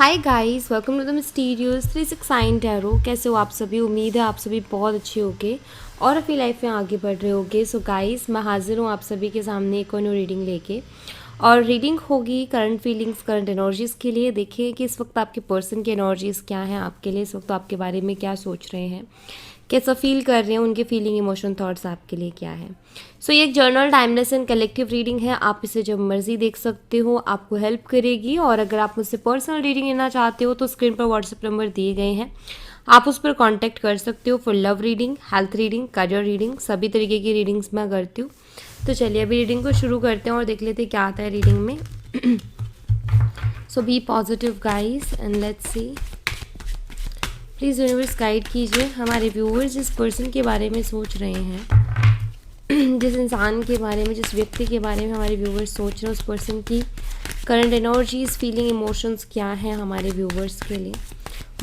Hi guys, welcome to the mysterious 369 tarot. कैसे हो आप सभी? उम्मीद है आप सभी बहुत अच्छे होगे और अपनी लाइफ में आगे बढ़ रहे होगे। सो गाइस, मैं हाजिर हूँ आप सभी के सामने एक और न्यू रीडिंग लेके। और रीडिंग होगी करंट फीलिंग्स, करंट एनर्जीज़ के लिए। देखिए कि इस वक्त आपके पर्सन की एनर्जीज़ क्या हैं आपके लिए, इस वक्त आपके बारे में क्या सोच रहे हैं, कैसा फील कर रहे हैं, उनके फीलिंग, इमोशन, थॉट्स आपके लिए क्या है। सो ये एक journal, timeless and collective reading है। आप इसे जब मर्जी देख सकते हो, आपको हेल्प करेगी। और अगर आप मुझसे पर्सनल रीडिंग लेना चाहते हो तो स्क्रीन पर व्हाट्सएप नंबर दिए गए हैं, आप उस पर कांटेक्ट कर सकते हो for love reading, health reading, career reading, सभी तरीके की रीडिंग्स मैं करती हूँ। तो चलिए अभी रीडिंग को शुरू करते हैं और देख लेते हैं क्या आता है रीडिंग में। So be positive guys and let's see. Please universe guide कीजिए हमारे व्यूअर्स जिस पर्सन के बारे में सोच रहे हैं, जिस इंसान के बारे में, जिस व्यक्ति के बारे में हमारे व्यूअर्स सोच रहे हैं, उस पर्सन की करंट एनर्जीज, फीलिंग, इमोशंस क्या हैं हमारे व्यूअर्स के लिए।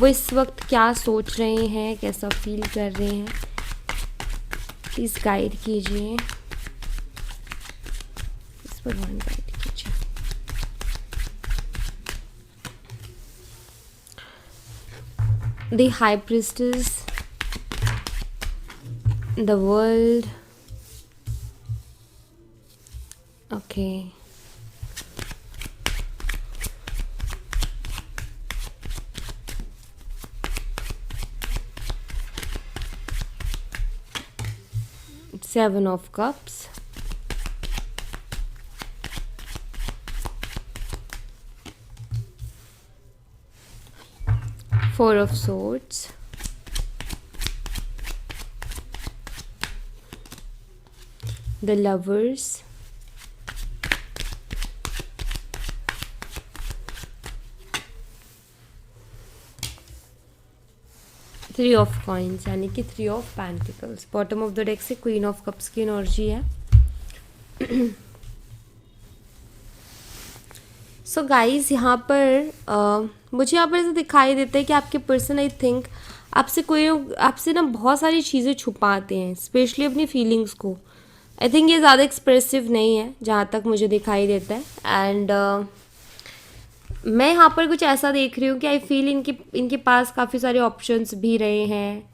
वो इस वक्त क्या सोच रहे हैं, कैसा फील कर रहे हैं, प्लीज़ गाइड कीजिए। इस पर वन गाइड कीजिए। The High Priestess, the World. Okay. Seven of Cups. Four of Swords. The Lovers. Three of coins यानी कि three of pentacles. Bottom of the deck से क्वीन ऑफ कप्स की energy है। So guys, यहाँ पर मुझे यहाँ पर ऐसे दिखाई देता है कि आपके पर्सन, आई थिंक, आपसे ना बहुत सारी चीज़ें छुपाते हैं, स्पेशली अपनी फीलिंग्स को। आई थिंक ये ज़्यादा एक्सप्रेसिव नहीं है जहाँ तक मुझे दिखाई देता है। एंड मैं यहाँ पर कुछ ऐसा देख रही हूँ कि आई फील इनके पास काफ़ी सारे ऑप्शंस भी रहे हैं।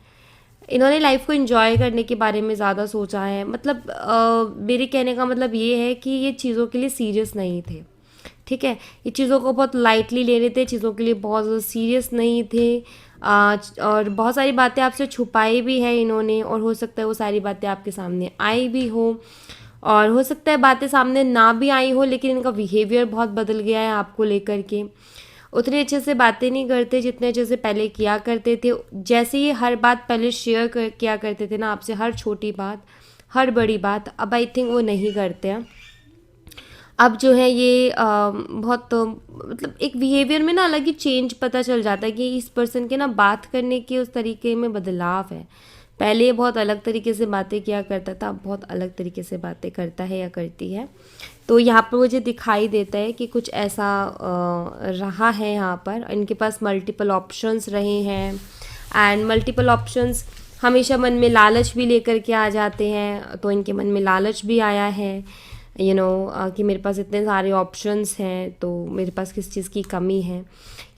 इन्होंने लाइफ को एंजॉय करने के बारे में ज़्यादा सोचा है। मतलब मेरे कहने का मतलब ये है कि ये चीज़ों के लिए सीरियस नहीं थे, ठीक है। ये चीज़ों को बहुत लाइटली ले रहे थे, चीज़ों के लिए बहुत ज़्यादा सीरियस नहीं थे। और बहुत सारी बातें आपसे छुपाई भी है इन्होंने, और हो सकता है वो सारी बातें आपके सामने आई भी हो, और हो सकता है बातें सामने ना भी आई हो, लेकिन इनका बिहेवियर बहुत बदल गया है आपको लेकर के। उतने अच्छे से बातें नहीं करते जितने अच्छे से पहले किया करते थे। जैसे ये हर बात पहले किया करते थे ना आपसे, हर छोटी बात, हर बड़ी बात, अब आई थिंक वो नहीं करते हैं। अब जो है ये बहुत मतलब एक बिहेवियर में ना अलग ही चेंज पता चल जाता है कि इस पर्सन के ना बात करने के उस तरीके में बदलाव है। पहले ये बहुत अलग तरीके से बातें किया करता था, अब बहुत अलग तरीके से बातें करता है या करती है। तो यहाँ पर मुझे दिखाई देता है कि कुछ ऐसा रहा है। यहाँ पर इनके पास मल्टीपल ऑप्शंस रहे हैं, एंड मल्टीपल ऑप्शंस हमेशा मन में लालच भी लेकर के आ जाते हैं। तो इनके मन में लालच भी आया है, कि मेरे पास इतने सारे ऑप्शंस हैं, तो मेरे पास किस चीज़ की कमी है।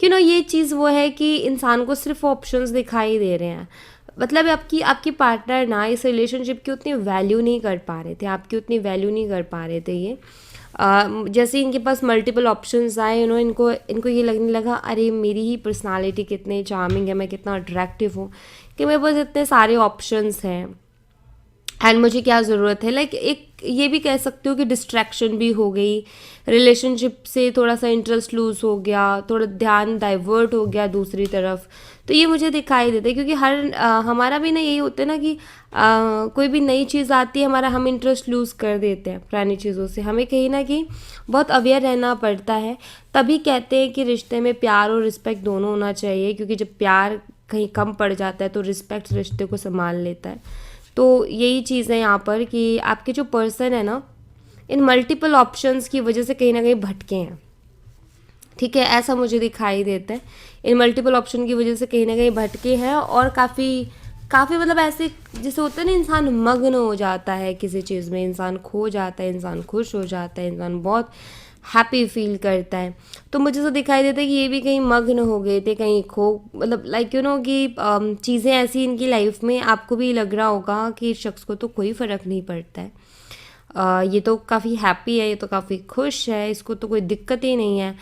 ये चीज़ वो है कि इंसान को सिर्फ ऑप्शंस दिखाई दे रहे हैं। मतलब आपकी पार्टनर ना इस रिलेशनशिप की उतनी वैल्यू नहीं कर पा रहे थे, आपकी उतनी वैल्यू नहीं कर पा रहे थे ये। जैसे इनके पास मल्टीपल ऑप्शंस आए, इनको ये लगने लगा, अरे मेरी ही पर्सनालिटी कितनी चार्मिंग है, मैं कितना अट्रैक्टिव हूँ कि मेरे पास इतने सारे ऑप्शंस हैं, एंड मुझे क्या ज़रूरत है। लाइक एक ये भी कह सकते हो कि डिस्ट्रैक्शन भी हो गई, रिलेशनशिप से थोड़ा सा इंटरेस्ट लूज़ हो गया, थोड़ा ध्यान डाइवर्ट हो गया दूसरी तरफ। तो ये मुझे दिखाई देता है, क्योंकि हमारा भी ना यही होता है ना कि कोई भी नई चीज़ आती है, हम इंटरेस्ट लूज़ कर देते हैं पुरानी चीज़ों से। हमें कहीं ना कहीं बहुत अवेयर रहना पड़ता है। तभी कहते हैं कि रिश्ते में प्यार और रिस्पेक्ट दोनों होना चाहिए, क्योंकि जब प्यार कहीं कम पड़ जाता है तो रिस्पेक्ट रिश्ते को संभाल लेता है। तो यही चीज़ है यहाँ पर कि आपके जो पर्सन है ना, इन मल्टीपल ऑप्शंस की वजह से कहीं ना कहीं भटके हैं, ठीक है, ऐसा मुझे दिखाई देता है। इन मल्टीपल ऑप्शन की वजह से कहीं ना कहीं भटके हैं, और काफ़ी मतलब ऐसे जैसे होता है ना, इंसान मग्न हो जाता है किसी चीज़ में, इंसान खो जाता है, इंसान खुश हो जाता है, इंसान बहुत हैप्पी फील करता है। तो मुझे तो दिखाई देता है कि ये भी कहीं मग्न हो गए थे, कहीं खो, मतलब लाइक यू नो कि चीज़ें ऐसी इनकी लाइफ में आपको भी लग रहा होगा कि इस शख्स को तो कोई फ़र्क नहीं पड़ता है, ये तो काफ़ी हैप्पी है, ये तो काफ़ी खुश है, इसको तो कोई दिक्कत ही नहीं है,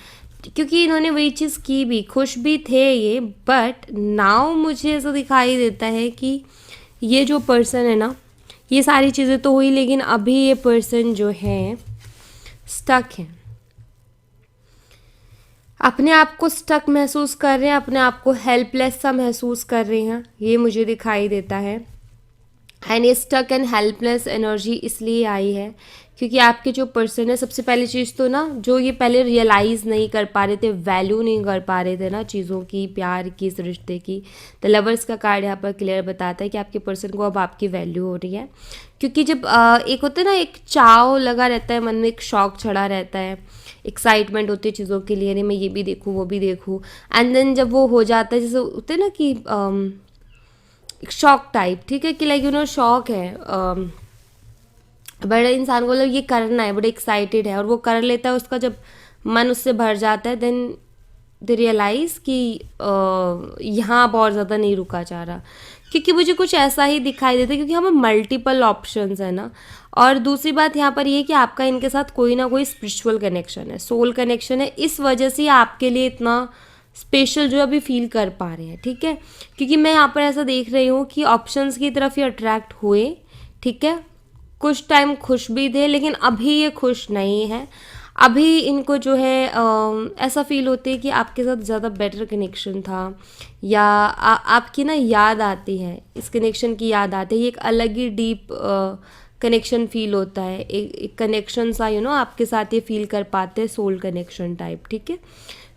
क्योंकि इन्होंने वही चीज़ की भी, खुश भी थे ये। बट नाउ मुझे ऐसा दिखाई देता है कि ये जो पर्सन है ना, ये सारी चीज़ें तो हुई, लेकिन अभी ये पर्सन जो है स्टक है, अपने आप को स्टक महसूस कर रहे हैं, अपने आप को हेल्पलेस सा महसूस कर रहे हैं, ये मुझे दिखाई देता है। एंड ये स्टक एंड हेल्पलेस एनर्जी इसलिए आई है क्योंकि आपके जो पर्सन है, सबसे पहली चीज़ तो ना, जो ये पहले रियलाइज़ नहीं कर पा रहे थे, वैल्यू नहीं कर पा रहे थे ना चीज़ों की, प्यार की, इस रिश्ते की। द लवर्स का कार्ड यहाँ पर क्लियर बताता है कि आपके पर्सन को अब आपकी वैल्यू हो रही है, क्योंकि जब एक होता है ना, एक चाव लगा रहता है मन में, एक शौक चढ़ा रहता है, एक्साइटमेंट होती है चीज़ों के लिए, अरे मैं ये भी देखूँ वो भी देखूँ, एंड देन जब वो हो जाता है, जैसे होते हैं ना कि एक शौक टाइप, ठीक है, कि लाइक यू नो शौक है, बड़ा इंसान को मतलब ये करना है, बड़ा एक्साइटेड है, और वो कर लेता है, उसका जब मन उससे भर जाता है, देन दे रियलाइज़ कि यहाँ अब और ज़्यादा नहीं रुका जा रहा, क्योंकि मुझे कुछ ऐसा ही दिखाई देता है, क्योंकि हमें मल्टीपल ऑप्शंस है ना। और दूसरी बात यहाँ पर ये कि आपका इनके साथ कोई ना कोई स्पिरिचुअल कनेक्शन है, सोल कनेक्शन है, इस वजह से आपके लिए इतना स्पेशल जो अभी फील कर पा रहे हैं, ठीक है। क्योंकि मैं यहाँ पर ऐसा देख रही हूँ कि ऑप्शंस की तरफ ये अट्रैक्ट हुए, ठीक है, कुछ टाइम खुश भी थे, लेकिन अभी ये खुश नहीं है। अभी इनको जो है ऐसा फील होती है कि आपके साथ ज़्यादा बेटर कनेक्शन था, या आपकी ना याद आती है, इस कनेक्शन की याद आती है, ये एक अलग ही डीप कनेक्शन फील होता है, एक कनेक्शन सा यू नो आपके साथ ये फील कर पाते हैं, सोल कनेक्शन टाइप, ठीक है।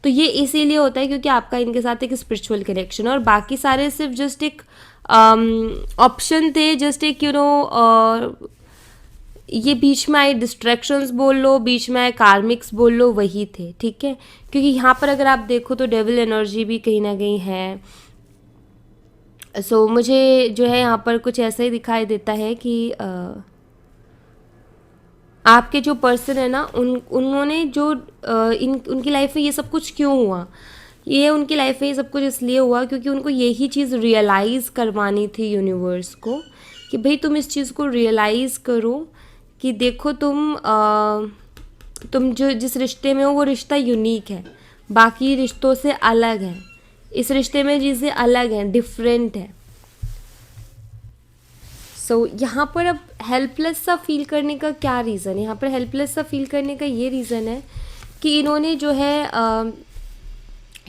तो ये इसीलिए होता है क्योंकि आपका इनके साथ एक स्पिरिचुअल कनेक्शन है, और बाकी सारे सिर्फ जस्ट एक ऑप्शन थे, जस्ट एक यू नो ये बीच में आए डिस्ट्रैक्शंस बोल लो, बीच में आए कार्मिक्स बोल लो, वही थे, ठीक है। क्योंकि यहाँ पर अगर आप देखो तो डेविल एनर्जी भी कहीं ना कहीं है। सो मुझे जो है यहाँ पर कुछ ऐसा ही दिखाई देता है कि आपके जो पर्सन है ना, उन्होंने जो उनकी लाइफ में ये सब कुछ क्यों हुआ, ये उनकी लाइफ में ये सब कुछ इसलिए हुआ क्योंकि उनको यही चीज़ रियलाइज़ करवानी थी यूनिवर्स को, कि भाई तुम इस चीज़ को रियलाइज़ करो कि देखो तुम जो जिस रिश्ते में हो वो रिश्ता यूनिक है, बाकी रिश्तों से अलग है, इस रिश्ते में चीज़ें अलग हैं, डिफरेंट है। सो यहाँ पर अब हेल्पलेस सा फील करने का क्या रीज़न है, यहाँ पर हेल्पलेस सा फील करने का ये रीज़न है कि इन्होंने जो है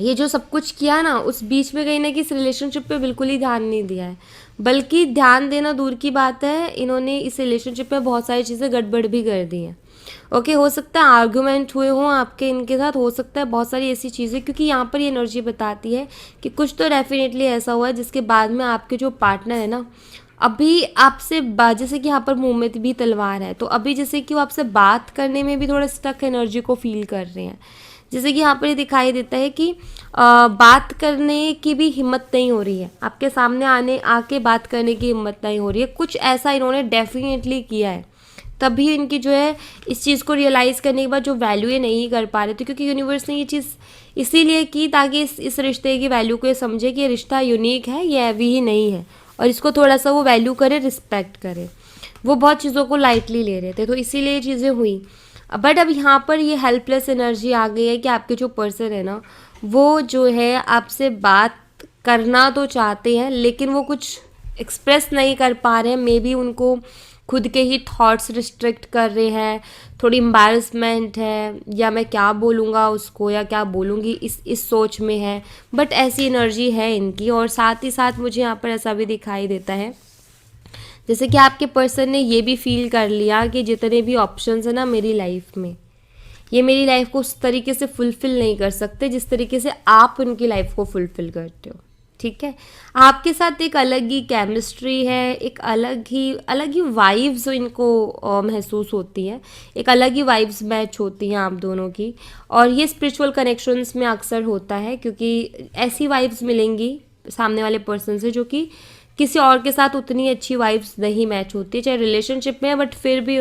ये जो सब कुछ किया ना, उस बीच में कहीं ना कहीं इस रिलेशनशिप पे बिल्कुल ही ध्यान नहीं दिया है, बल्कि ध्यान देना दूर की बात है, इन्होंने इस रिलेशनशिप में बहुत सारी चीज़ें गड़बड़ भी कर दी हैं। ओके, हो सकता है आर्गूमेंट हुए हों आपके इनके साथ, हो सकता है बहुत सारी ऐसी चीज़ें, क्योंकि यहाँ पर ये एनर्जी बताती है कि कुछ तो डेफिनेटली ऐसा हुआ है जिसके बाद में आपके जो पार्टनर है ना, अभी आपसे जैसे कि यहाँ पर मुंह में भी तलवार है, तो अभी जैसे कि वो आपसे बात करने में भी थोड़ा स्टक एनर्जी को फील कर रहे हैं। जैसे कि यहाँ पर ये दिखाई देता है कि बात करने की भी हिम्मत नहीं हो रही है, आपके सामने आके बात करने की हिम्मत नहीं हो रही है, कुछ ऐसा इन्होंने डेफिनेटली किया है, तभी इनकी जो है इस चीज़ को रियलाइज़ करने के बाद जो वैल्यू ये नहीं कर पा रहे थे, क्योंकि यूनिवर्स ने ये चीज़ इसीलिए की ताकि इस रिश्ते की वैल्यू को ये समझे कि ये रिश्ता यूनिक है, ये अभी ही नहीं है, और इसको थोड़ा सा वो वैल्यू करे, रिस्पेक्ट करे। वो बहुत चीज़ों को लाइटली ले रहे थे, तो इसीलिए ये चीज़ें हुई। बट अब यहाँ पर ये हेल्पलेस एनर्जी आ गई है कि आपके जो पर्सन है ना, वो जो है आपसे बात करना तो चाहते हैं, लेकिन वो कुछ एक्सप्रेस नहीं कर पा रहे हैं, मे बी उनको खुद के ही थॉट्स रिस्ट्रिक्ट कर रहे हैं, थोड़ी एम्बैरसमेंट है, या मैं क्या बोलूँगा उसको या क्या बोलूँगी, इस सोच में है। बट ऐसी एनर्जी है इनकी, और साथ ही साथ मुझे यहाँ पर ऐसा भी दिखाई देता है जैसे कि आपके पर्सन ने ये भी फील कर लिया कि जितने भी ऑप्शंस हैं ना मेरी लाइफ में, ये मेरी लाइफ को उस तरीके से फुलफ़िल नहीं कर सकते जिस तरीके से आप उनकी लाइफ को फुलफ़िल करते हो, ठीक है। आपके साथ एक अलग ही केमिस्ट्री है, एक अलग ही वाइब्स इनको महसूस होती है, एक अलग ही वाइब्स मैच होती हैं आप दोनों की, और ये स्पिरिचुअल कनेक्शंस में अक्सर होता है, क्योंकि ऐसी वाइब्स मिलेंगी सामने वाले पर्सन से जो कि किसी और के साथ उतनी अच्छी वाइब्स नहीं मैच होती, चाहे रिलेशनशिप में है, बट फिर भी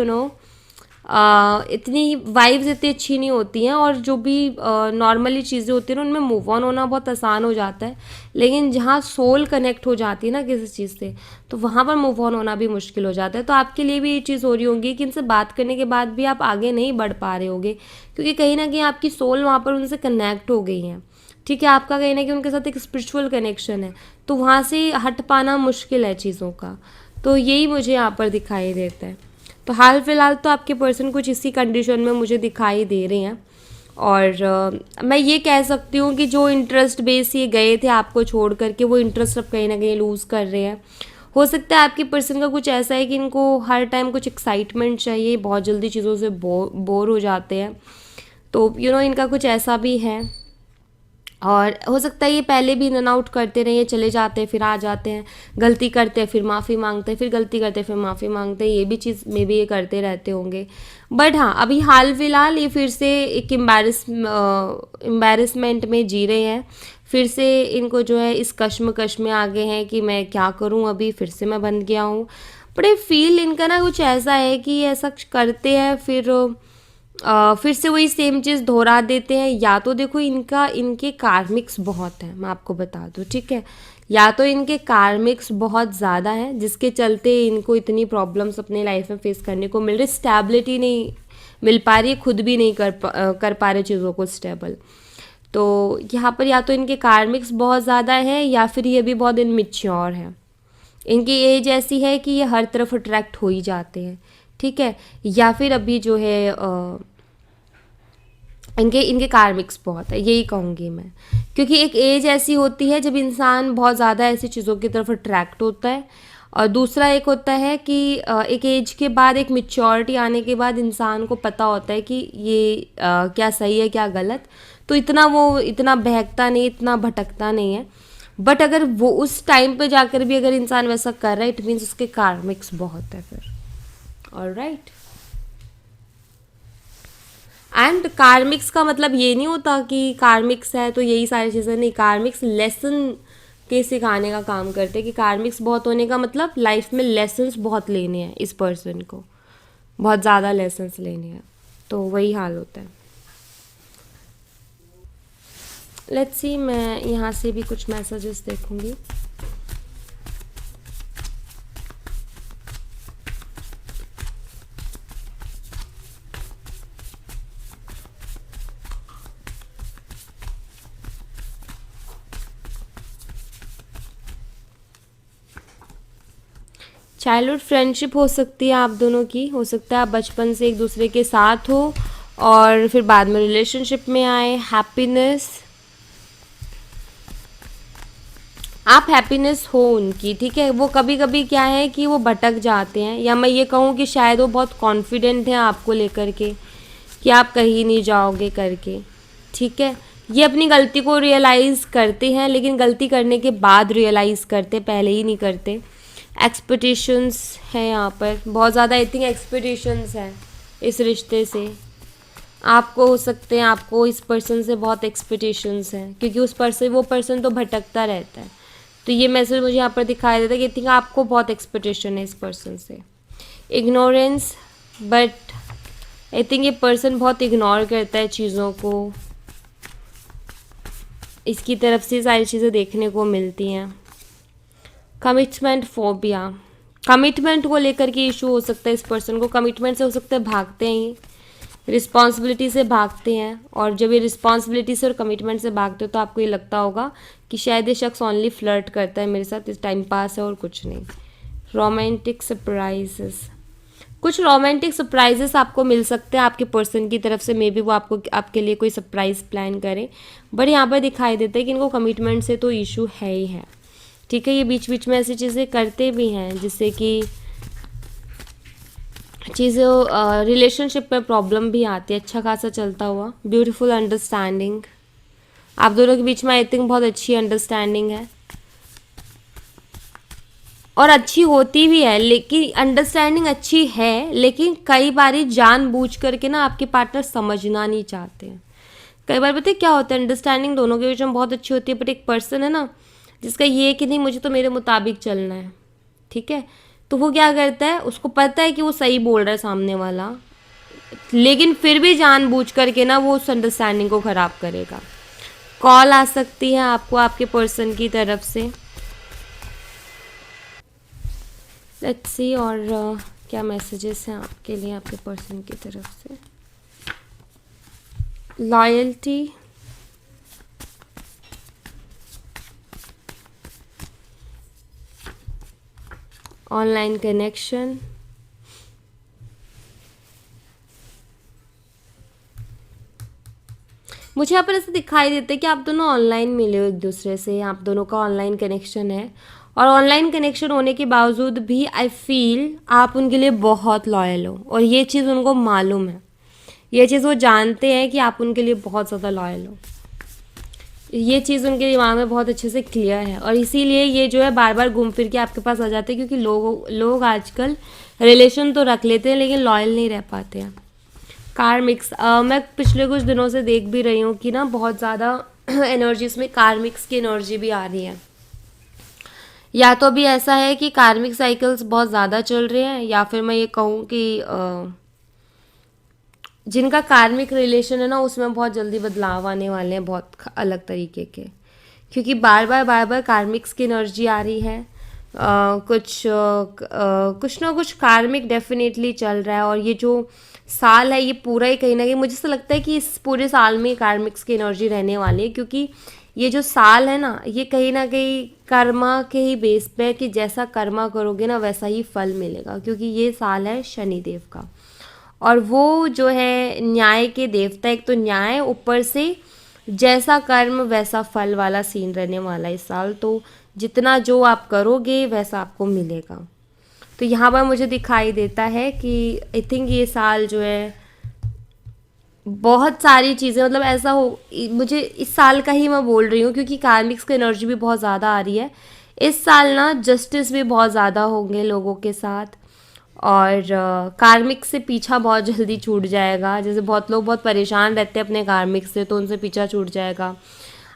इतनी वाइब्स इतनी अच्छी नहीं होती हैं, और जो भी नॉर्मली चीज़ें होती हैं ना उनमें मूव ऑन होना बहुत आसान हो जाता है, लेकिन जहाँ सोल कनेक्ट हो जाती है ना किसी चीज़ से, तो वहाँ पर मूव ऑन होना भी मुश्किल हो जाता है। तो आपके लिए भी ये चीज़ हो रही होगी कि इनसे बात करने के बाद भी आप आगे नहीं बढ़ पा रहे होगे, क्योंकि कहीं ना कहीं आपकी सोल वहाँ पर उनसे कनेक्ट हो गई है। ठीक है, आपका कहीं ना कहीं उनके साथ एक स्पिरिचुअल कनेक्शन है, तो वहाँ से हट पाना मुश्किल है चीज़ों का। तो यही मुझे यहाँ पर दिखाई देता है। तो हाल फिलहाल तो आपके पर्सन कुछ इसी कंडीशन में मुझे दिखाई दे रहे हैं, और मैं ये कह सकती हूँ कि जो इंटरेस्ट बेस ये गए थे आपको छोड़ करके, वो इंटरेस्ट अब कहीं ना कहीं लूज़ कर रहे हैं। हो सकता है आपकी पर्सन का कुछ ऐसा है कि इनको हर टाइम कुछ एक्साइटमेंट चाहिए, बहुत जल्दी चीज़ों से बोर हो जाते हैं, तो इनका कुछ ऐसा भी है। और हो सकता है ये पहले भी इन एंड आउट करते रहे, चले जाते हैं फिर आ जाते हैं, गलती करते हैं फिर माफ़ी मांगते हैं, फिर गलती करते हैं फिर माफ़ी मांगते हैं, ये भी चीज़ में भी ये करते रहते होंगे। बट हाँ, अभी हाल फिलहाल ये फिर से एक एम्बैरसमेंट में जी रहे हैं, फिर से इनको जो है इस कश्मकश में आ गए हैं कि मैं क्या करूँ, अभी फिर से मैं बन गया हूँ। बट ये फील इनका ना कुछ ऐसा है कि ऐसा करते हैं फिर से वही सेम चीज़ दोहरा देते हैं। या तो देखो इनके कार्मिक्स बहुत हैं, मैं आपको बता दूँ, ठीक है, या तो इनके कार्मिक्स बहुत ज़्यादा हैं जिसके चलते इनको इतनी प्रॉब्लम्स अपने लाइफ में फेस करने को मिल रही, स्टेबिलिटी नहीं मिल पा रही है, खुद भी नहीं कर पा रहे चीज़ों को स्टेबल। तो यहाँ पर या तो इनके कार्मिक्स बहुत ज़्यादा है, या फिर ये भी बहुत इनमिच्योर है। इनकी एज ऐसी है कि ये हर तरफ अट्रैक्ट हो ही जाते हैं, ठीक है, या फिर अभी जो है इनके इनके कार्मिक्स बहुत है, यही कहूँगी मैं। क्योंकि एक एज ऐसी होती है जब इंसान बहुत ज़्यादा ऐसी चीज़ों की तरफ अट्रैक्ट होता है, और दूसरा एक होता है कि एक एज के बाद, एक मेच्योरिटी आने के बाद इंसान को पता होता है कि ये क्या सही है क्या गलत, तो इतना बहकता नहीं, इतना भटकता नहीं है। बट अगर वो उस टाइम पे जाकर भी अगर इंसान वैसा कर रहा है, इट मीन्स उसके कार्मिक्स बहुत है फिर। ऑलराइट। एंड कार्मिक्स का मतलब ये नहीं होता कि कार्मिक्स है तो यही सारी चीज़ें, नहीं, कार्मिक्स लेसन के सिखाने का काम करते हैं। कि कार्मिक्स बहुत होने का मतलब लाइफ में लेसन्स बहुत लेने हैं, इस पर्सन को बहुत ज़्यादा लेसन्स लेने हैं, तो वही हाल होता है। लेट्स सी, मैं यहाँ से भी कुछ मैसेजेस देखूंगी। चाइल्डहुड फ्रेंडशिप हो सकती है आप दोनों की, हो सकता है आप बचपन से एक दूसरे के साथ हो और फिर बाद में रिलेशनशिप में आए। हैप्पीनेस, आप हैप्पीनेस हो उनकी, ठीक है। वो कभी कभी क्या है कि वो भटक जाते हैं, या मैं ये कहूँ कि शायद वो बहुत कॉन्फिडेंट हैं आपको लेकर के कि आप कहीं नहीं जाओगे करके, ठीक है। ये अपनी गलती को रियलाइज़ करते हैं, लेकिन गलती करने के बाद रियलाइज़ करते, पहले ही नहीं करते। एक्सपेक्टेशंस है यहाँ पर बहुत ज़्यादा, आई थिंक एक्सपेक्टेशंस है इस रिश्ते से। आपको हो सकते हैं, आपको इस पर्सन से बहुत एक्सपेक्टेशंस हैं, क्योंकि वो पर्सन तो भटकता रहता है। तो ये मैसेज मुझे यहाँ पर दिखाई देता है कि आई थिंक आपको बहुत एक्सपेक्टेशन है इस पर्सन से। इग्नोरेंस, बट आई थिंक ये पर्सन बहुत इग्नोर करता है चीज़ों को, इसकी तरफ से सारी चीज़ें देखने को मिलती हैं। कमिटमेंट फोबिया, कमिटमेंट को लेकर के इशू हो सकता है इस पर्सन को। कमिटमेंट से हो सकता है भागते हैं, ये रिस्पॉन्सिबिलिटी से भागते हैं, और जब ये रिस्पॉन्सिबिलिटी से और कमिटमेंट से भागते हो तो आपको ये लगता होगा कि शायद ये शख्स ओनली फ्लर्ट करता है मेरे साथ, इस टाइम पास है और कुछ नहीं। रोमांटिक सरप्राइजेस, कुछ रोमांटिक सरप्राइजेस आपको मिल सकते हैं आपके पर्सन की तरफ से, मे बी वो आपके लिए कोई सरप्राइज प्लान करे। बट यहाँ पर दिखाई देता है कि इनको कमिटमेंट से तो इशू है ही है, ठीक है। ये बीच बीच में ऐसी चीज़ें करते भी हैं जिससे कि चीज़ें रिलेशनशिप में प्रॉब्लम भी आती है। अच्छा खासा चलता हुआ ब्यूटीफुल अंडरस्टैंडिंग, आप दोनों के बीच में आई थिंक बहुत अच्छी अंडरस्टैंडिंग है, और अच्छी होती भी है, लेकिन अंडरस्टैंडिंग अच्छी है, लेकिन कई बार जानबूझ करके ना आपके पार्टनर समझना नहीं चाहते हैं। कई बार पता है क्या होता है, अंडरस्टैंडिंग दोनों के बीच में बहुत अच्छी होती है, बट एक पर्सन है ना जिसका ये है कि नहीं, मुझे तो मेरे मुताबिक चलना है, ठीक है। तो वो क्या करता है, उसको पता है कि वो सही बोल रहा है सामने वाला, लेकिन फिर भी जानबूझ करके ना वो उस अंडरस्टैंडिंग को ख़राब करेगा। कॉल आ सकती है आपको आपके पर्सन की तरफ से। लेट्स सी और क्या मैसेजेस हैं आपके लिए आपके पर्सन की तरफ से। लॉयल्टी, ऑनलाइन कनेक्शन, मुझे यहाँ पर ऐसे दिखाई देता है कि आप दोनों ऑनलाइन मिले हो एक दूसरे से, आप दोनों का ऑनलाइन कनेक्शन है। और ऑनलाइन कनेक्शन होने के बावजूद भी आई फील आप उनके लिए बहुत लॉयल हो, और ये चीज़ उनको मालूम है, ये चीज़ वो जानते हैं कि आप उनके लिए बहुत ज़्यादा लॉयल हो। ये चीज़ उनके दिमाग में बहुत अच्छे से क्लियर है, और इसीलिए ये जो है बार बार घूम फिर के आपके पास आ जाते हैं, क्योंकि लोग आजकल रिलेशन तो रख लेते हैं लेकिन लॉयल नहीं रह पाते हैं। कार्मिक्स, मैं पिछले कुछ दिनों से देख भी रही हूँ कि ना बहुत ज़्यादा एनर्जीज में कार्मिक्स की एनर्जी भी आ रही है। या तो अभी ऐसा है कि कार्मिक साइकिल्स बहुत ज़्यादा चल रहे हैं, या फिर मैं ये कहूँ कि जिनका कार्मिक रिलेशन है ना उसमें बहुत जल्दी बदलाव आने वाले हैं, बहुत अलग तरीके के, क्योंकि बार बार कार्मिक्स की एनर्जी आ रही है। कुछ ना कुछ कार्मिक डेफिनेटली चल रहा है, और ये जो साल है ये पूरा ही कहीं ना कहीं मुझे ऐसा लगता है कि इस पूरे साल में कार्मिक्स की एनर्जी रहने वाली है, क्योंकि ये जो साल है ना ये कहीं ना कहीं कर्मा के ही बेस पे है कि जैसा कर्मा करोगे ना वैसा ही फल मिलेगा, क्योंकि ये साल है शनिदेव का, और वो जो है न्याय के देवता, एक तो न्याय, ऊपर से जैसा कर्म वैसा फल वाला सीन रहने वाला है इस साल। तो जितना जो आप करोगे वैसा आपको मिलेगा। तो यहाँ पर मुझे दिखाई देता है कि आई थिंक ये साल जो है बहुत सारी चीज़ें, मतलब ऐसा हो, मुझे इस साल का ही मैं बोल रही हूँ क्योंकि कार्मिक्स की एनर्जी भी बहुत ज़्यादा आ रही है। इस साल ना जस्टिस भी बहुत ज़्यादा होंगे लोगों के साथ, और कार्मिक से पीछा बहुत जल्दी छूट जाएगा। जैसे बहुत लोग बहुत परेशान रहते हैं अपने कार्मिक से, तो उनसे पीछा छूट जाएगा।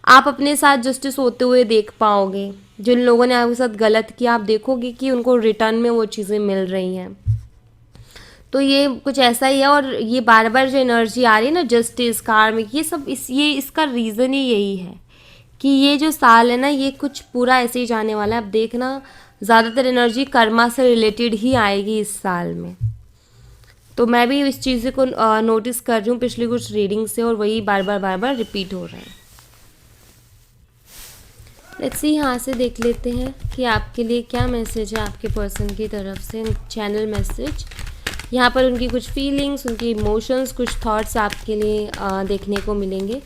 आप अपने साथ जस्टिस होते हुए देख पाओगे। जिन लोगों ने आपके साथ गलत किया आप देखोगे कि उनको रिटर्न में वो चीज़ें मिल रही हैं। तो ये कुछ ऐसा ही है, और ये बार बार जो एनर्जी आ रही है ना जस्टिस कार्मिक, ये सब इसका रीज़न ही यही है कि ये जो साल है ना ये कुछ पूरा ऐसे ही जाने वाला है। अब देखना ज़्यादातर एनर्जी कर्मा से रिलेटेड ही आएगी इस साल में। तो मैं भी इस चीज़ को नोटिस कर रही हूँ पिछली कुछ रीडिंग से, और वही बार बार रिपीट हो रहा है। लेट्स सी, यहाँ से देख लेते हैं कि आपके लिए क्या मैसेज है आपके पर्सन की तरफ से, चैनल मैसेज। यहाँ पर उनकी कुछ फीलिंग्स, उनकी इमोशंस, कुछ थॉट्स आपके लिए देखने को मिलेंगे।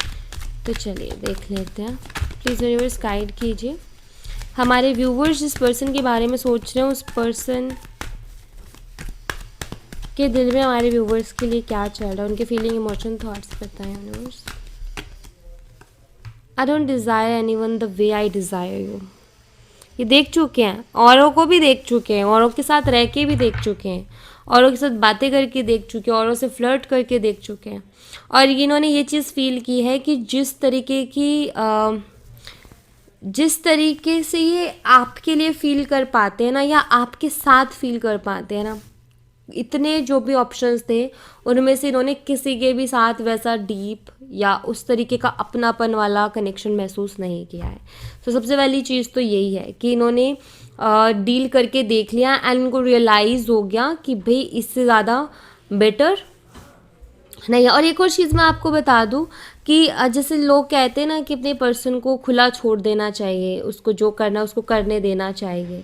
तो चलिए देख लेते हैं। प्लीज़ यूनिवर्स गाइड कीजिए हमारे व्यूवर्स जिस पर्सन के बारे में सोच रहे हैं उस पर्सन के दिल में हमारे व्यूवर्स के लिए क्या चल रहा है, उनके फीलिंग, इमोशन, थॉट्स बताएं universe. I don't desire any one the way I desire you. ये देख चुके हैं, औरों को भी देख चुके हैं, औरों के साथ रह के भी देख चुके हैं, औरों के साथ बातें करके देख चुके हैं, औरों से फ्लर्ट करके देख चुके हैं, और इन्होंने ये चीज़ फील की है कि जिस तरीके से ये आपके लिए फील कर पाते हैं ना, या आपके साथ फील कर पाते हैं ना, इतने जो भी ऑप्शंस थे उनमें से इन्होंने किसी के भी साथ वैसा डीप या उस तरीके का अपनापन वाला कनेक्शन महसूस नहीं किया है। तो सबसे पहली चीज़ तो यही है कि इन्होंने डील करके देख लिया एंड उनको रियलाइज़ हो गया कि भाई इससे ज़्यादा बेटर नहीं है। और एक और चीज़ मैं आपको बता दूं कि जैसे लोग कहते हैं ना कि अपने पर्सन को खुला छोड़ देना चाहिए, उसको जो करना है उसको करने देना चाहिए।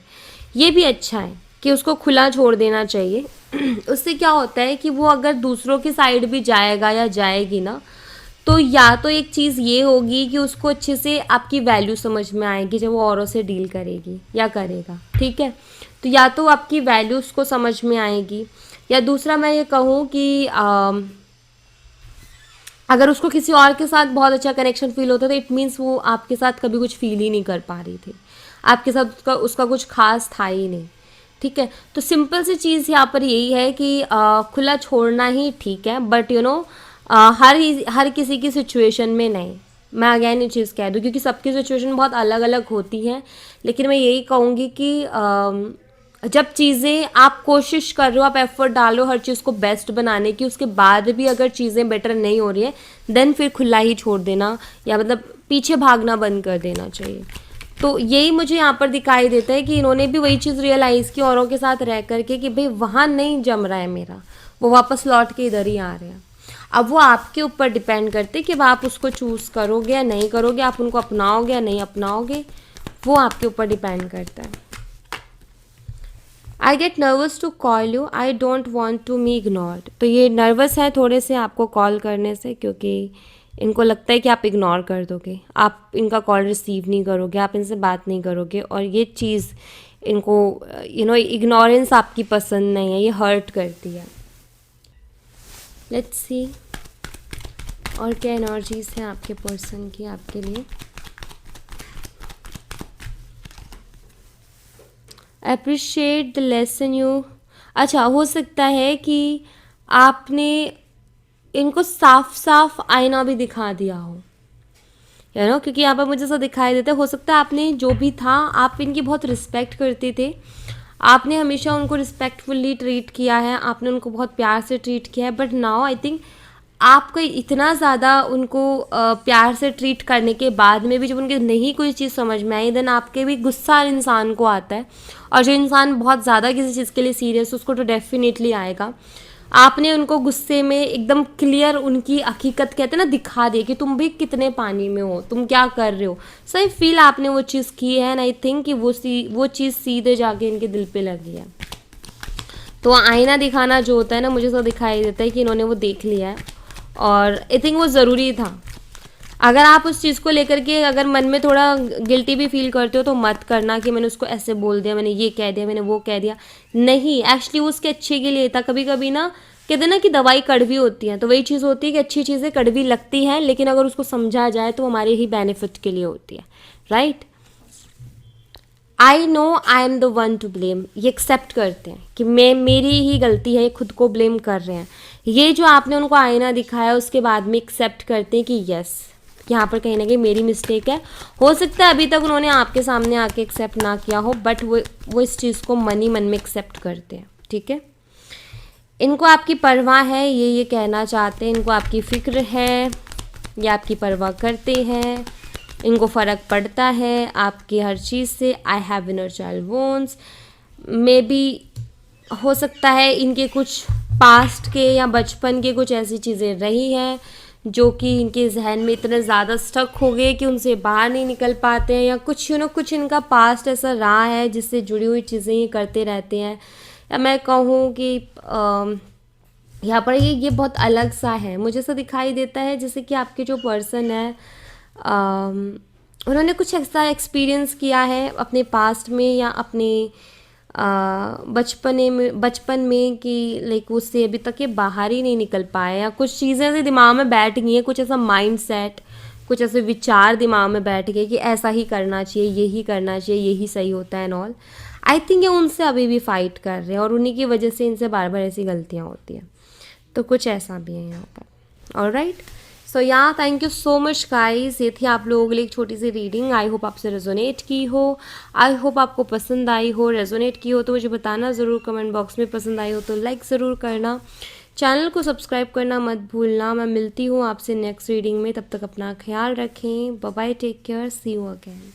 ये भी अच्छा है कि उसको खुला छोड़ देना चाहिए। उससे क्या होता है कि वो अगर दूसरों की साइड भी जाएगा या जाएगी ना, तो या तो एक चीज़ ये होगी कि उसको अच्छे से आपकी वैल्यू समझ में आएगी जब वो औरों से डील करेगी या करेगा, ठीक है। तो या तो आपकी वैल्यू उसको समझ में आएगी, या दूसरा मैं ये कहूँ कि अगर उसको किसी और के साथ बहुत अच्छा कनेक्शन फील होता है तो इट मीन्स वो आपके साथ कभी कुछ फील ही नहीं कर पा रही थी, आपके साथ उसका कुछ खास था ही नहीं, ठीक है। तो सिंपल सी चीज़ यहाँ पर यही है कि खुला छोड़ना ही ठीक है, बट हर किसी की सिचुएशन में नहीं। मैं अगेन ये चीज़ कह दूँ क्योंकि सबकी सिचुएशन बहुत अलग अलग होती है, लेकिन मैं यही कहूँगी कि जब चीज़ें आप कोशिश कर रहे हो, आप एफर्ट डालो हर चीज़ को बेस्ट बनाने की, उसके बाद भी अगर चीज़ें बेटर नहीं हो रही है देन फिर खुला ही छोड़ देना, या मतलब पीछे भागना बंद कर देना चाहिए। तो यही मुझे यहाँ पर दिखाई देता है कि इन्होंने भी वही चीज़ रियलाइज़ की औरों के साथ रह करके कि भाई वहाँ नहीं जम रहा है मेरा, वो वापस लौट के इधर ही आ रहे हैं। अब वो आपके ऊपर डिपेंड करते कि आप उसको चूज़ करोगे या नहीं करोगे, आप उनको अपनाओगे या नहीं अपनाओगे, वो आपके ऊपर डिपेंड करता है। I get nervous to call you, I don't want to me ignored. तो ये नर्वस है थोड़े से आपको कॉल करने से, क्योंकि इनको लगता है कि आप इग्नोर कर दोगे, आप इनका कॉल रिसीव नहीं करोगे, आप इनसे बात नहीं करोगे, और ये चीज़ इनको इग्नोरेंस आपकी पसंद नहीं है, ये हर्ट करती है। लेट्स सी और क्या एनर्जीज हैं आपके पर्सन की आपके लिए। Appreciate the lesson you. अच्छा, हो सकता है कि आपने इनको साफ साफ आईना भी दिखा दिया हो, क्योंकि यहाँ पर मुझे ऐसा दिखाई देता है, हो सकता है आपने जो भी था, आप इनकी बहुत रिस्पेक्ट करते थे, आपने हमेशा उनको रिस्पेक्टफुली ट्रीट किया है, आपने उनको बहुत प्यार से ट्रीट किया है, बट नाउ आई थिंक आपको इतना ज़्यादा उनको प्यार से ट्रीट करने के बाद में भी जब उनके नहीं कोई चीज़ समझ में आई, देन आपके भी गुस्सा इंसान को आता है, और जो इंसान बहुत ज़्यादा किसी चीज़ के लिए सीरियस उसको तो डेफिनेटली आएगा। आपने उनको गुस्से में एकदम क्लियर उनकी हकीकत कहते हैं ना दिखा दिए कि तुम भी कितने पानी में हो, तुम क्या कर रहे हो, सही फील आपने वो चीज़ की है, एंड आई थिंक कि वो चीज़ सीधे जाके इनके दिल पे लगी है। तो आईना दिखाना जो होता है ना, मुझे तो दिखाई देता है कि इन्होंने वो देख लिया है, और आई थिंक वो ज़रूरी था। अगर आप उस चीज़ को लेकर के अगर मन में थोड़ा गिल्टी भी फील करते हो तो मत करना कि मैंने उसको ऐसे बोल दिया, मैंने ये कह दिया, मैंने वो कह दिया। नहीं, एक्चुअली वो उसके अच्छे के लिए था। कभी कभी ना कहते हैं ना कि दवाई कड़वी होती है, तो वही चीज़ होती है कि अच्छी चीज़ें कड़वी लगती हैं, लेकिन अगर उसको समझा जाए तो हमारे ही बेनिफिट के लिए होती है, right. I know I am the one two blame, ये एक्सेप्ट करते हैं कि मेरी ही गलती है, ये खुद को ब्लेम कर रहे हैं। ये जो आपने उनको आईना दिखाया उसके बाद में एक्सेप्ट करते हैं कि यस, यहाँ पर कहीं ना कहीं मेरी मिस्टेक है। हो सकता है अभी तक उन्होंने आपके सामने आके एक्सेप्ट ना किया हो, बट वो इस चीज़ को मन ही मन में एक्सेप्ट करते हैं, ठीक है। इनको आपकी परवाह है, ये कहना चाहते हैं, इनको आपकी फ़िक्र है, ये आपकी परवाह करते हैं, इनको फ़र्क पड़ता है आपकी हर चीज़ से। I have inner child वोन्स, may be हो सकता है इनके कुछ पास्ट के या बचपन के कुछ ऐसी चीज़ें रही हैं जो कि इनके जहन में इतने ज़्यादा स्टक हो गए कि उनसे बाहर नहीं निकल पाते हैं, या कुछ कुछ इनका पास्ट ऐसा रहा है जिससे जुड़ी हुई चीज़ें ये करते रहते हैं। या मैं कहूँ कि यहाँ पर ये बहुत अलग सा है, मुझे ऐसा दिखाई देता है जैसे कि आपके जो पर्सन है उन्होंने कुछ ऐसा एक्सपीरियंस किया है अपने पास्ट में या अपने बचपन में कि लाइक उससे अभी तक ये बाहर ही नहीं निकल पाए, या कुछ चीज़ें ऐसे दिमाग में बैठ गई हैं, कुछ ऐसा माइंड सेट, कुछ ऐसे विचार दिमाग में बैठ गए कि ऐसा ही करना चाहिए, यही करना चाहिए, यही सही होता है एंड ऑल। आई थिंक ये उनसे अभी भी फाइट कर रहे हैं, और उन्हीं की वजह से इनसे बार बार ऐसी गलतियाँ होती हैं, तो कुछ ऐसा भी है यहाँ पर। ऑलराइट, सो या thank you so much guys, ये थी आप लोगों के लिए एक छोटी सी रीडिंग। आई होप आपसे रेजोनेट की हो, आई होप आपको पसंद आई हो। रेजोनेट की हो तो मुझे बताना ज़रूर कमेंट बॉक्स में, पसंद आई हो तो लाइक ज़रूर करना, चैनल को सब्सक्राइब करना मत भूलना। मैं मिलती हूँ आपसे नेक्स्ट रीडिंग में, तब तक अपना ख्याल रखें। Bye bye, take care, see you again.